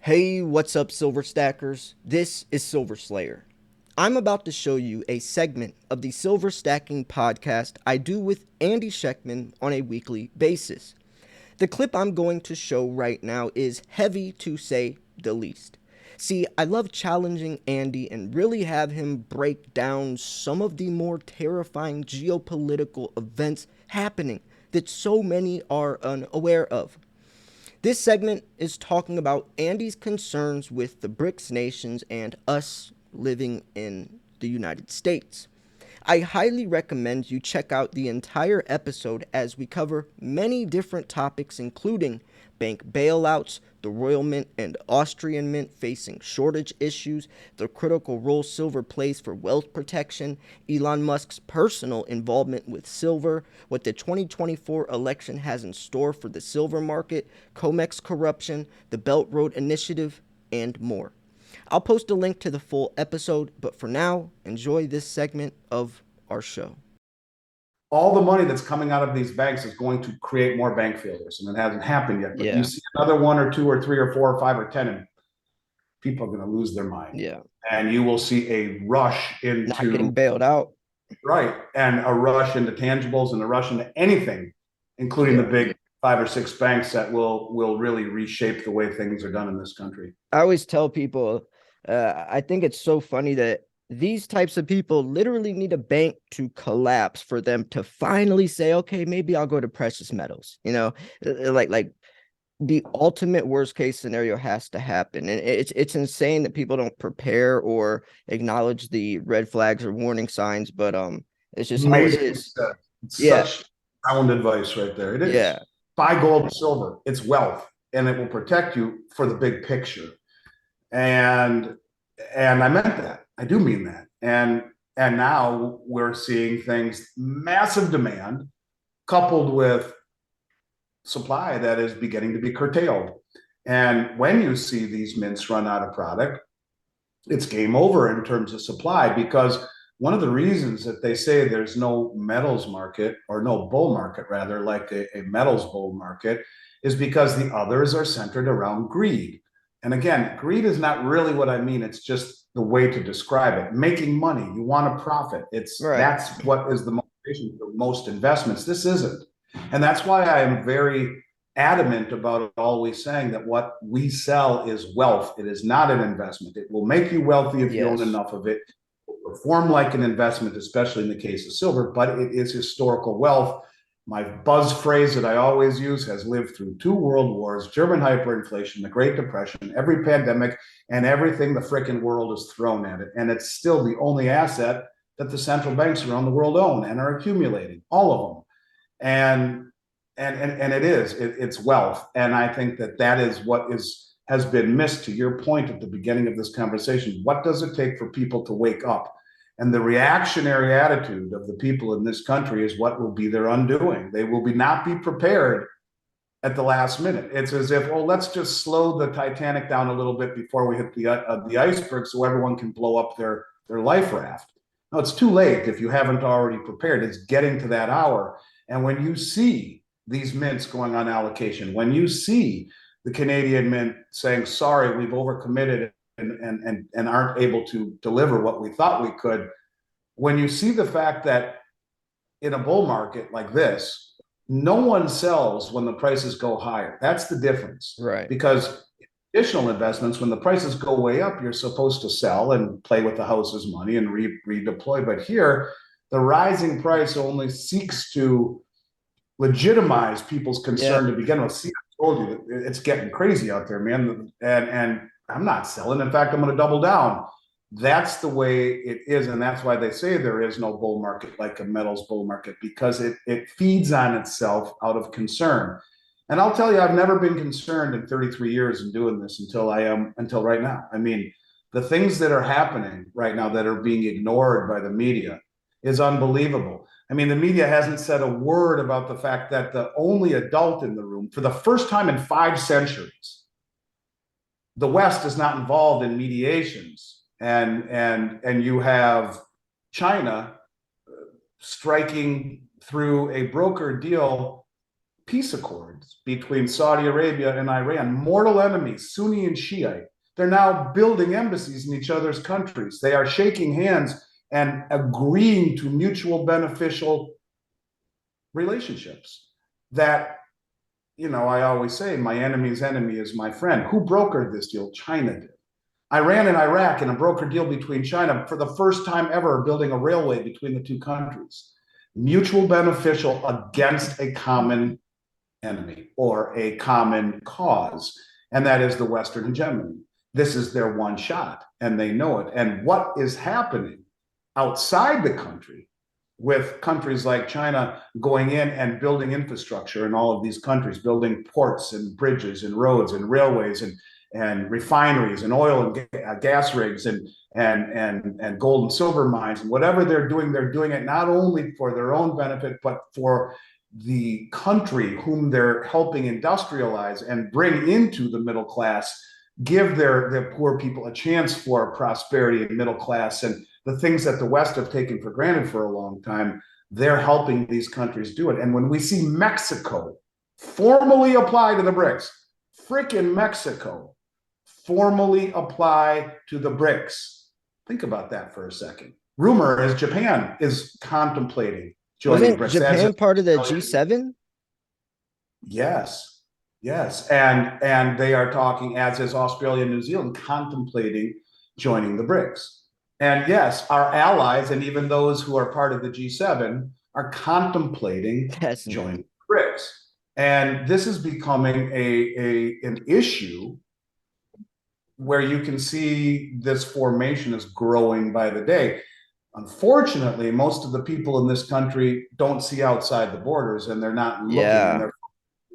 Hey, what's up, Silver Stackers? This is Silver Slayer. I'm about to show you a segment of the Silver Stacking podcast I do with Andy Scheckman on a weekly basis. The clip I'm going to show right now is heavy to say the least. See, I love challenging Andy and really have him break down some of the more terrifying geopolitical events happening that so many are unaware of. This segment is talking about Andy's concerns with the BRICS nations and us living in the United States. I highly recommend you check out the entire episode as we cover many different topics, including bank bailouts, the Royal Mint and Austrian Mint facing shortage issues, the critical role silver plays for wealth protection, Elon Musk's personal involvement with silver, what the 2024 election has in store for the silver market, Comex corruption, the Belt Road Initiative, and more. I'll post a link to the full episode, but for now, enjoy this segment of our show. All the money that's coming out of these banks is going to create more bank failures, and it hasn't happened yet. But you Yeah, see another one or two or three or four or five or 10, and people are going to lose their mind. yeah. And you will see a rush Not getting into, bailed out. right, and a rush into tangibles and a rush into anything, including the Yeah. big five or six banks that will really reshape the way things are done in this country. I always tell people, I think it's so funny that these types of people literally need a bank to collapse for them to finally say, okay, maybe I'll go to precious metals. Like the ultimate worst case scenario has to happen, and it's insane that people don't prepare or acknowledge the red flags or warning signs. But it's just how it Amazing. is. It's Yeah, such sound advice right there. It yeah, is. Buy gold and silver. It's wealth, and it will protect you for the big picture. And I meant that. I do mean that. And now we're seeing things, massive demand coupled with supply that is beginning to be curtailed. And when you see these mints run out of product, it's game over in terms of supply, because one of the reasons that they say there's no metals market, or no bull market rather, like a metals bull market, is because the others are centered around greed. And again, greed is not really what I mean. It's just the way to describe it. Making money, you want to profit. right. That's what is the motivation for most investments. This isn't. And that's why I am very adamant about always saying that what we sell is wealth. It is not an investment. It will make you wealthy if you own Yes. enough of it. It will perform like an investment, especially in the case of silver, but it is historical wealth. My buzz phrase that I always use has lived through two world wars, German hyperinflation, the Great Depression, every pandemic, and everything the frickin' world has thrown at it. And it's still the only asset that the central banks around the world own and are accumulating, all of them. And it's wealth. And I think that that is what has been missed, to your point at the beginning of this conversation. What does it take for people to wake up? And the reactionary attitude of the people in this country is what will be their undoing. They will not be prepared at the last minute. It's as if, oh, let's just slow the Titanic down a little bit before we hit the iceberg, so everyone can blow up their life raft. No, it's too late if you haven't already prepared. It's getting to that hour. And when you see these mints going on allocation, when you see the Canadian Mint saying, sorry, we've overcommitted and aren't able to deliver what we thought we could, when you see the fact that in a bull market like this, no one sells when the prices go higher. That's the difference. Right. Because additional investments, when the prices go way up, you're supposed to sell and play with the house's money and redeploy. But here, the rising price only seeks to legitimize people's Yeah. concern to begin with. See, I told you that it's getting crazy out there, man. And I'm not selling. In fact, I'm going to double down. That's the way it is. And that's why they say there is no bull market like a metals bull market, because it feeds on itself out of concern. And I'll tell you, I've never been concerned in 33 years in doing this until right now. I mean, the things that are happening right now that are being ignored by the media is unbelievable. I mean, the media hasn't said a word about the fact that the only adult in the room, for the first time in 5 centuries, the West is not involved in mediations, and you have China striking through a broker deal peace accords between Saudi Arabia and Iran, mortal enemies, Sunni and Shiite. They're now building embassies in each other's countries. They are shaking hands and agreeing to mutual beneficial relationships that, I always say, my enemy's enemy is my friend. Who brokered this deal? China did. Iran and Iraq, in a broker deal between China, for the first time ever, building a railway between the two countries. Mutual beneficial against a common enemy or a common cause, and that is the Western hegemony. This is their one shot, and they know it. And what is happening outside the country, with countries like China going in and building infrastructure in all of these countries, building ports and bridges and roads and railways and refineries and oil and gas rigs and gold and silver mines, and whatever they're doing it not only for their own benefit, but for the country whom they're helping industrialize and bring into the middle class, give their poor people a chance for prosperity and middle class, and the things that the West have taken for granted for a long time. They're helping these countries do it. And when we see Mexico formally apply to the BRICS, freaking Mexico formally apply to the BRICS, think about that for a second. Rumor is Japan is contemplating joining Wasn't BRICS. Japan part of the G7? Yes, yes, and they are talking, as is Australia and New Zealand, contemplating joining the BRICS. And yes, our allies and even those who are part of the G7 are contemplating joining the BRICS. And this is becoming an issue where you can see this formation is growing by the day. Unfortunately, most of the people in this country don't see outside the borders, and they're not looking, and they're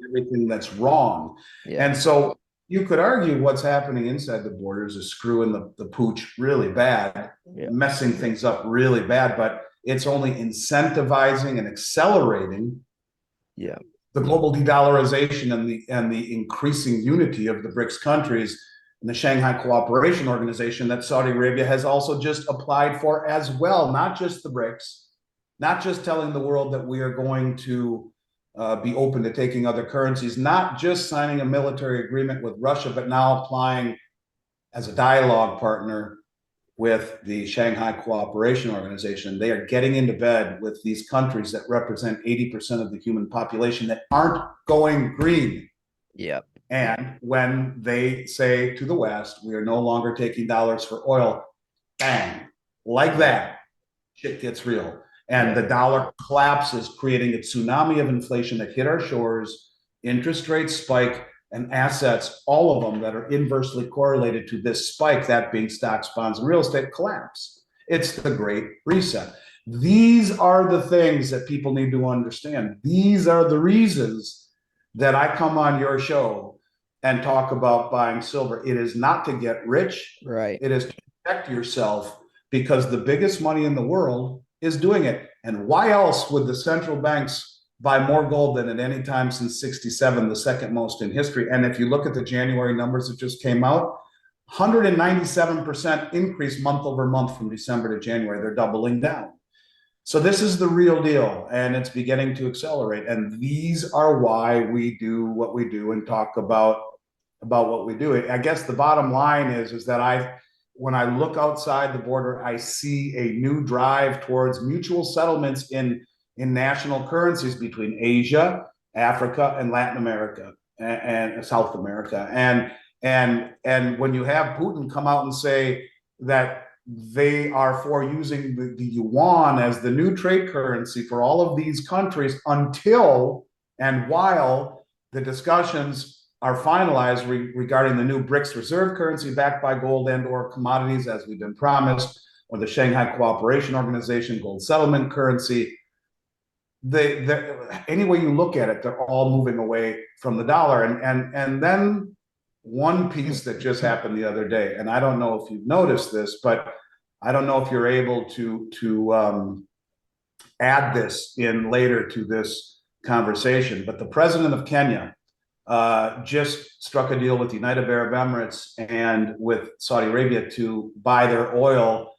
everything that's wrong. And so you could argue what's happening inside the borders is screwing the pooch really bad, messing things up really bad, but it's only incentivizing and accelerating the global de-dollarization and the increasing unity of the BRICS countries and the Shanghai Cooperation Organization that Saudi Arabia has also just applied for as well. Not just the BRICS, not just telling the world that we are going to be open to taking other currencies, not just signing a military agreement with Russia, but now applying as a dialogue partner with the Shanghai Cooperation Organization. They are getting into bed with these countries that represent 80% of the human population that aren't going green. And when they say to the West, we are no longer taking dollars for oil, bang, like that, shit gets real. And the dollar collapses, creating a tsunami of inflation that hit our shores, interest rates spike, and assets, all of them that are inversely correlated to this spike, that being stocks, bonds, and real estate, collapse. It's the Great Reset. These are the things that people need to understand. These are the reasons that I come on your show and talk about buying silver. It is not to get rich. It is to protect yourself, because the biggest money in the world is doing it. And why else would the central banks buy more gold than at any time since 67, the second most in history? And if you look at the January numbers that just came out, 197% increase month over month from December to January. They're doubling down. So this is the real deal, and it's beginning to accelerate. And these are why we do what we do and talk about what we do. I guess the bottom line is that when I look outside the border, I see a new drive towards mutual settlements in national currencies between Asia, Africa, and Latin America and South America. And when you have Putin come out and say that they are for using the yuan as the new trade currency for all of these countries until and while the discussions are finalized regarding the new BRICS reserve currency backed by gold and or commodities, as we've been promised, or the Shanghai Cooperation Organization gold settlement currency. Any way you look at it, they're all moving away from the dollar. And then one piece that just happened the other day, and I don't know if you've noticed this, but I don't know if you're able to add this in later to this conversation, but the president of Kenya just struck a deal with the United Arab Emirates and with Saudi Arabia to buy their oil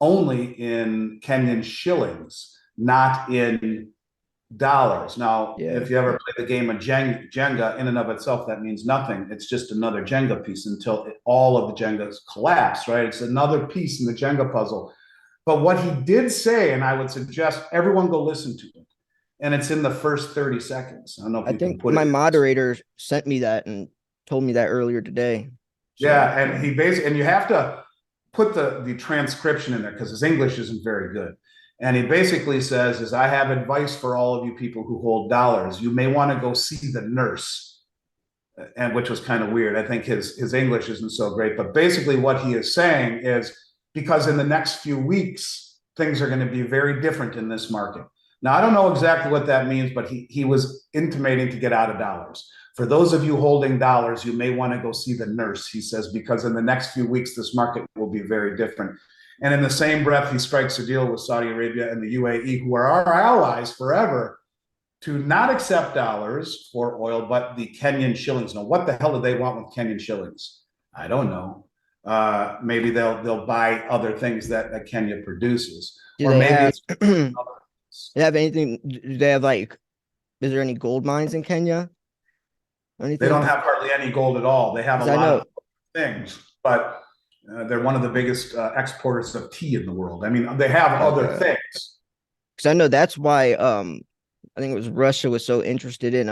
only in Kenyan shillings, not in dollars. Now, Yeah, if you ever play the game of Jenga, in and of itself, that means nothing. It's just another Jenga piece until all of the Jengas collapse, right? It's another piece in the Jenga puzzle. But what he did say, and I would suggest everyone go listen to it, and it's in the first 30 seconds. I don't know if I you can think put it my in. moderator sent me that and told me that earlier today. So Yeah, and he basically, and you have to put the transcription in there because his English isn't very good. And he basically says, "Is I have advice for all of you people who hold dollars. You may want to go see the nurse," and which was kind of weird. I think his English isn't so great, but basically what he is saying is because in the next few weeks things are going to be very different in this market. Now I don't know exactly what that means, but he was intimating to get out of dollars. For those of you holding dollars, you may want to go see the nurse, he says, because in the next few weeks this market will be very different. And in the same breath, he strikes a deal with Saudi Arabia and the UAE, who are our allies forever, to not accept dollars for oil, but the Kenyan shillings. Now, what the hell do they want with Kenyan shillings? I don't know. Maybe they'll buy other things that Kenya produces, do or they maybe have it's do they have anything? Do they have like? Is there any gold mines in Kenya or they anything? don't have hardly any gold at all. They have a Because I lot know. of things, but they're one of the biggest exporters of tea in the world. I mean, they have other Okay. things. Because I know that's why I think it was Russia was so interested in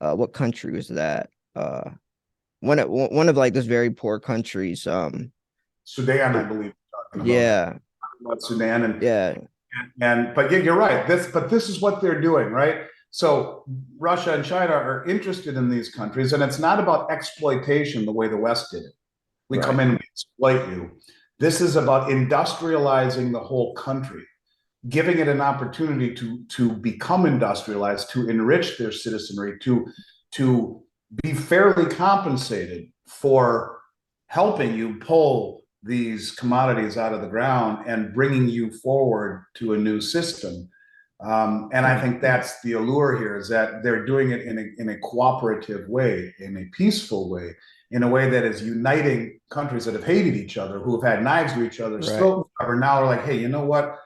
what country was that? One of like this very poor countries. Sudan, I It, believe, talking yeah, about Sudan, yeah, and but yeah, you're right. This is what they're doing, right? So Russia and China are interested in these countries, and it's not about exploitation the way the West did it. We come right. in and exploit you. This is about industrializing the whole country, giving it an opportunity to become industrialized, to enrich their citizenry, to be fairly compensated for helping you pull these commodities out of the ground and bringing you forward to a new system. And I think that's the allure here, is that they're doing it in a cooperative way, in a peaceful way, in a way that is uniting countries that have hated each other, who have had knives to each other's Right. throat, are now are like, hey, you know what?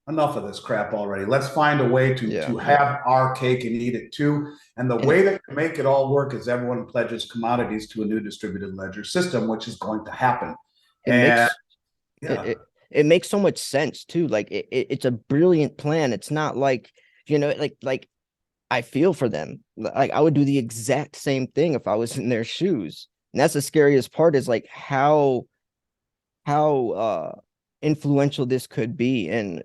Enough of this crap already. Let's find a way Yeah. to have our cake and eat it too. And the And way that can make it all work is everyone pledges commodities to a new distributed ledger system, which is going to happen. it And makes yeah, it makes so much sense too. Like it's a brilliant plan. It's not like, like I feel for them. Like I would do the exact same thing if I was in their shoes. And that's the scariest part is like how influential this could be and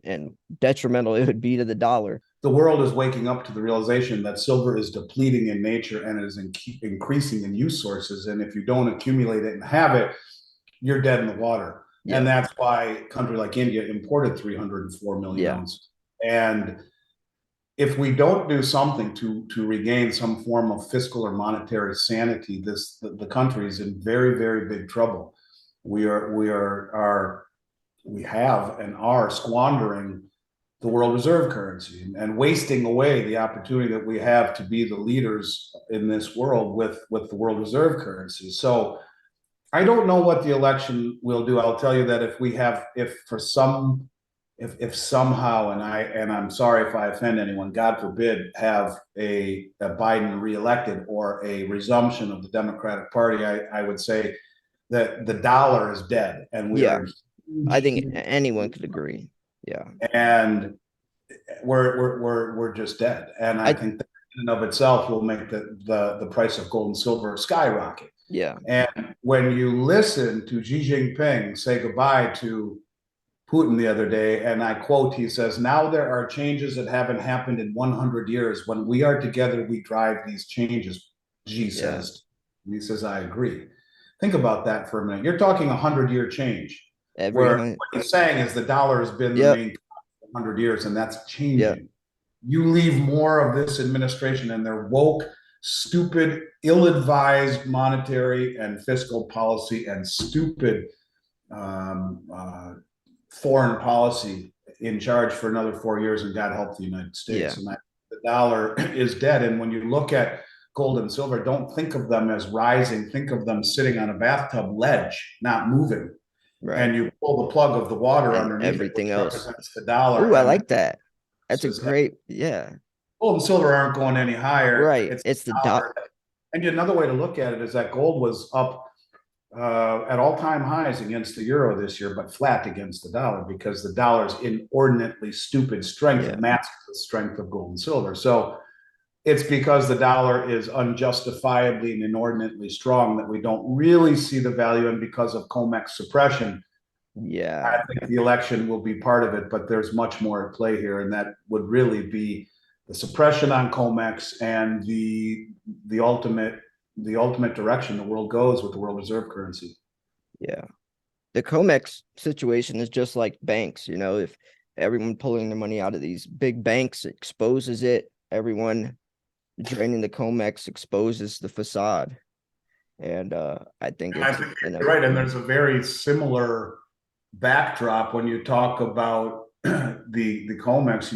detrimental it would be to the dollar. the world is waking up to the realization that silver is depleting in nature and is increasing in use sources. And if you don't accumulate it and have it, you're dead in the water. And Yeah. that's why a country like India imported 304 million Yeah. ounces. And if we don't do something to regain some form of fiscal or monetary sanity, the country is in very, very big trouble. We have and are squandering the world reserve currency and wasting away the opportunity that we have to be the leaders in this world with the world reserve currency. So I don't know what the election will do. I'll tell you that if somehow, and I'm sorry if I offend anyone, God forbid, have a Biden reelected or a resumption of the Democratic Party, I would say that the dollar is dead, and we Yeah. are I huge, think anyone could agree. Yeah. and we're just dead. And I I think that in and of itself will make the price of gold and silver skyrocket. yeah. And when you listen to Xi Jinping say goodbye to Putin the other day, and I quote, he says, "Now there are changes that haven't happened in 100 years. When we are together, we drive these changes," Xi Yeah. says. And he says, "I agree." Think about that for a minute. You're talking a 100-year change, Every where hunt. what he's saying is the dollar has been the Yep. main 100 years, and that's Yep. changing. You leave more of this administration and their woke, stupid, ill-advised monetary and fiscal policy and stupid um, uh, foreign policy in charge for another 4 years, and God help the United Yeah. States. And the dollar is dead. And when you look at gold and silver, don't think of them as rising. Think of them sitting on a bathtub ledge, not moving. Right. And you pull the plug of the water And underneath it, which everything else. represents the dollar, Oh, I and like that. That's a says great, yeah. Gold and silver aren't going any higher. Right. It's It's the the dollar. And another way to look at it is that gold was up at all-time highs against the euro this year, but flat against the dollar because the dollar's inordinately stupid strength yeah. masks the strength of gold and silver. So it's because the dollar is unjustifiably and inordinately strong that we don't really see the value, and because of Comex suppression, Yeah. I think the election will be part of it, but there's much more at play here, and that would really be the suppression on Comex and the ultimate the ultimate direction the world goes with the world reserve currency. Yeah. The Comex situation is just like banks, if everyone pulling their money out of these big banks exposes it, everyone draining the Comex exposes the facade. And I think And I it's think you're right, and inevitable. there's a very similar backdrop when you talk about the Comex.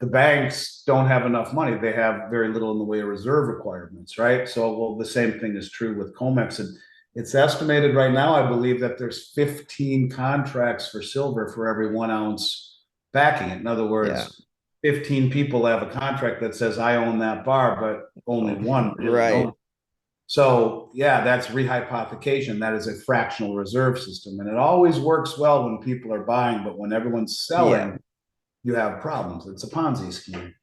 The banks don't have enough money; they have very little in the way of reserve requirements, right? So, well, the same thing is true with Comex, and it's estimated right now, I believe, that there's 15 contracts for silver for every 1 ounce backing it. In other Yeah. words, 15 people have a contract that says I own that bar, but only Oh, one really right. owns. So yeah, that's rehypothecation. That is a fractional reserve system. And it always works well when people are buying, but when everyone's Yeah. selling, you have problems. It's a Ponzi scheme.